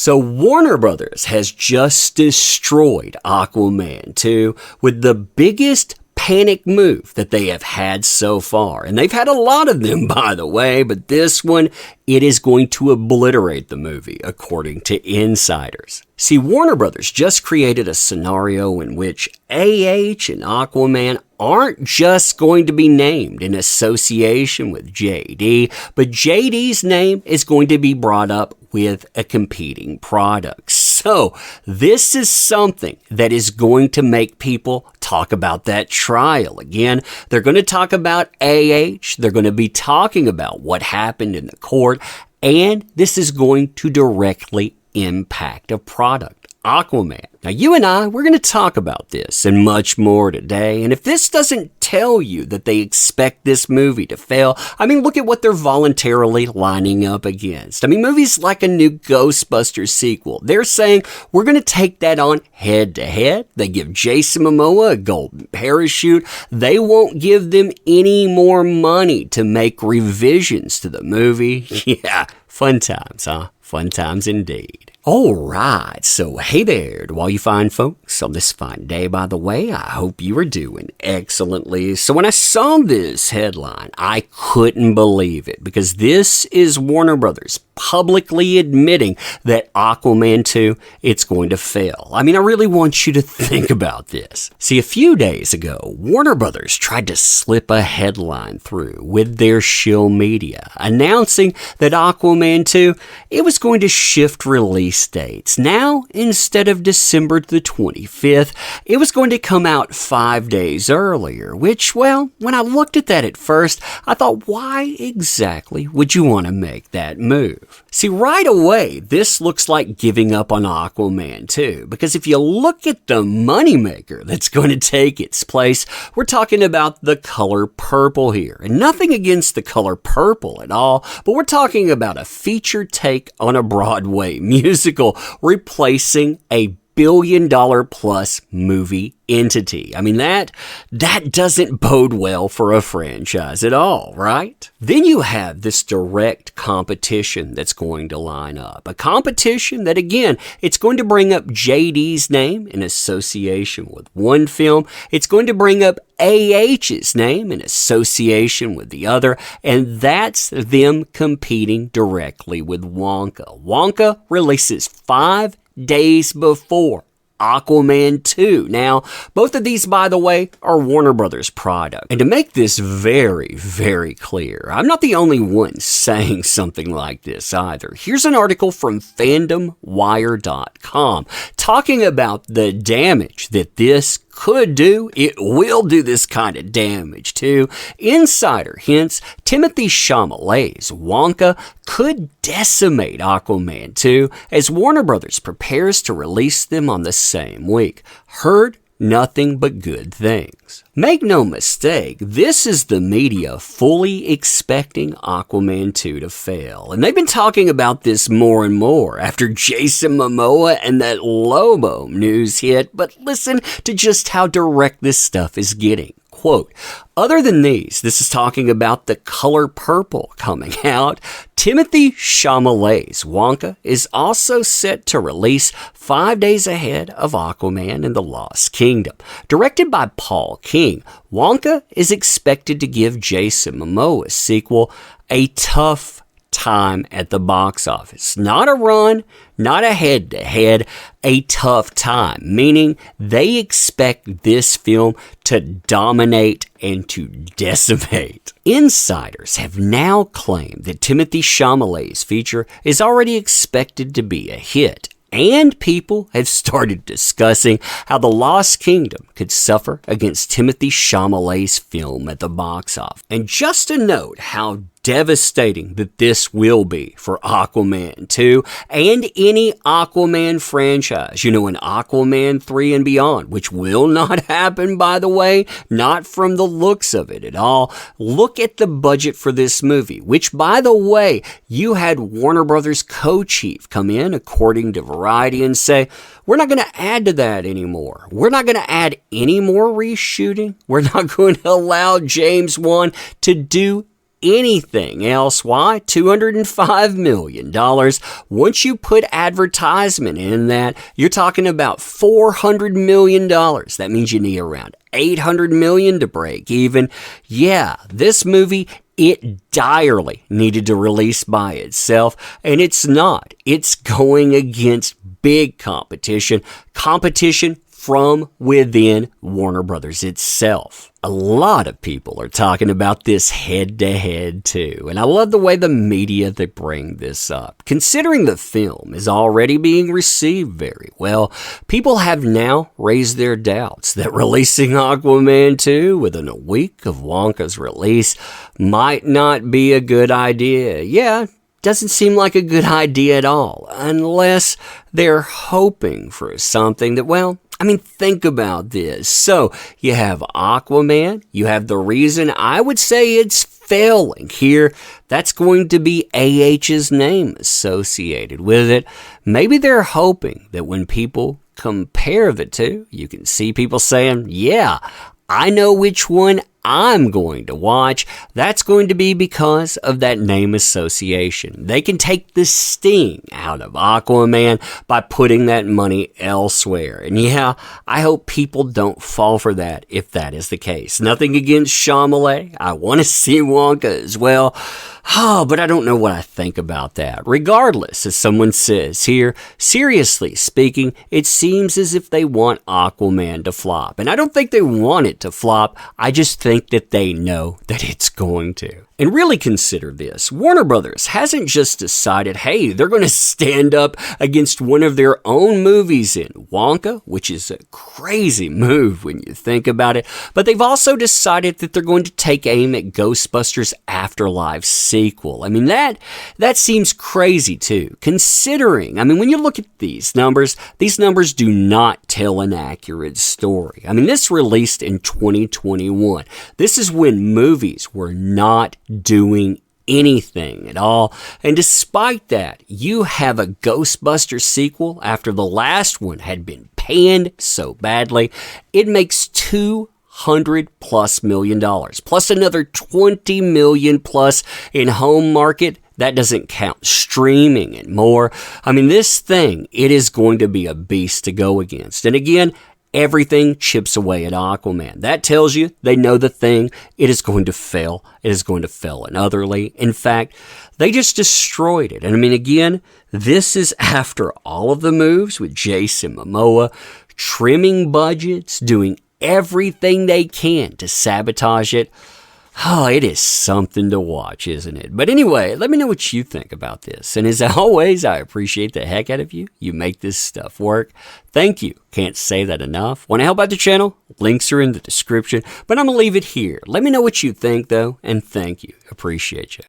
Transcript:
So Warner Brothers has just destroyed Aquaman 2 with the biggest panic move that they have had so far. And they've had a lot of them, by the way, but this one, it is going to obliterate the movie, according to insiders. See, Warner Brothers just created a scenario in which AH and Aquaman aren't just going to be named in association with JD, but JD's name is going to be brought up with a competing product. So this is something that is going to make people talk about that trial. Again, they're going to talk about AH, they're going to be talking about what happened in the court, and this is going to directly impact a product. Aquaman. Now, you and I, we're going to talk about this and much more today. And if this doesn't tell you that they expect this movie to fail, I mean, look at what they're voluntarily lining up against. I mean, movies like a new Ghostbusters sequel, they're saying we're going to take that on head to head. They give Jason Momoa a golden parachute. They won't give them any more money to make revisions to the movie. Yeah, fun times, huh? Fun times indeed. Alright, so hey there to all you fine folks on this fine day, by the way. I hope you are doing excellently. So when I saw this headline, I couldn't believe it, because this is Warner Brothers publicly admitting that Aquaman 2, it's going to fail. I mean, I really want you to think about this. See, a few days ago, Warner Brothers tried to slip a headline through with their shill media, announcing that Aquaman 2, it was going to shift release dates. Now, instead of December the 25th, it was going to come out 5 days earlier, which, well, when I looked at that at first, I thought, why exactly would you want to make that move? See, right away, this looks like giving up on Aquaman 2, because if you look at the moneymaker that's going to take its place, we're talking about the color purple here. And nothing against the color purple at all, but we're talking about a feature take on a Broadway musical replacing a billion-dollar-plus movie entity. I mean, that doesn't bode well for a franchise at all, right? Then you have this direct competition that's going to line up. A competition that, again, it's going to bring up JD's name in association with one film. It's going to bring up AH's name in association with the other, and that's them competing directly with Wonka. Wonka releases 5 days before Aquaman 2. Now, both of these, by the way, are Warner Brothers product. And to make this very, very clear, I'm not the only one saying something like this either. Here's an article from FandomWire.com talking about the damage that this could do. It will do this kind of damage too. Insider hints Timothée Chalamet's Wonka could decimate Aquaman 2 as Warner Brothers prepares to release them on the same week. Heard nothing but good things. Make no mistake, this is the media fully expecting Aquaman 2 to fail. And they've been talking about this more and more after Jason Momoa and that Lobo news hit. But listen to just how direct this stuff is getting. Quote, other than these, this is talking about the color purple coming out. Timothée Chalamet's Wonka is also set to release 5 days ahead of Aquaman and the Lost Kingdom. Directed by Paul King, Wonka is expected to give Jason Momoa's sequel a tough time at the box office. Not a run, not a head-to-head, a tough time, meaning they expect this film to dominate and to decimate. Insiders have now claimed that Timothée Chalamet's feature is already expected to be a hit, and people have started discussing how The Lost Kingdom could suffer against Timothée Chalamet's film at the box office. And just to note how devastating that this will be for Aquaman 2 and any Aquaman franchise, you know, an Aquaman 3 and beyond, which will not happen, by the way, not from the looks of it at all. Look at the budget for this movie, which, by the way, you had Warner Brothers co-chief come in, according to Variety, and say, we're not going to add to that anymore. We're not going to add any more reshooting. We're not going to allow James Wan to do anything else. Why? $205 million. Once you put advertisement in that, you're talking about $400 million. That means you need around $800 million to break even. Yeah, this movie, it direly needed to release by itself, and it's not. It's going against big competition from within Warner Brothers itself. A lot of people are talking about this head-to-head too, and I love the way the media they bring this up. Considering the film is already being received very well, people have now raised their doubts that releasing Aquaman 2 within a week of Wonka's release might not be a good idea. Yeah, doesn't seem like a good idea at all, unless they're hoping for something that, well, I mean, think about this. So, you have Aquaman, you have the reason I would say it's failing here. That's going to be AH's name associated with it. Maybe they're hoping that when people compare the two, you can see people saying, yeah, I know which one I'm going to watch. That's going to be because of that name association. They can take the sting out of Aquaman by putting that money elsewhere. And yeah, I hope people don't fall for that if that is the case. Nothing against Shyamalan. I want to see Wonka as well. Oh, but I don't know what I think about that. Regardless, as someone says here, seriously speaking, it seems as if they want Aquaman to flop. And I don't think they want it to flop. I just think that they know that it's going to. And really consider this. Warner Brothers hasn't just decided, hey, they're going to stand up against one of their own movies in Wonka, which is a crazy move when you think about it, but they've also decided that they're going to take aim at Ghostbusters Afterlife sequel. I mean, that seems crazy too, considering, I mean, when you look at these numbers do not tell an accurate story. I mean, this released in 2021. This is when movies were not doing anything at all. And despite that, you have a Ghostbusters sequel after the last one had been panned so badly. It makes $200+ million, plus another $20 million plus in home market. That doesn't count streaming and more. I mean, this thing, it is going to be a beast to go against. And again, everything chips away at Aquaman. That tells you they know the thing. It is going to fail. It is going to fail utterly. In fact, they just destroyed it. And I mean, again, this is after all of the moves with Jason Momoa, trimming budgets, doing everything they can to sabotage it. Oh, it is something to watch, isn't it? But anyway, let me know what you think about this. And as always, I appreciate the heck out of you. You make this stuff work. Thank you. Can't say that enough. Want to help out the channel? Links are in the description. But I'm going to leave it here. Let me know what you think, though. And thank you. Appreciate you.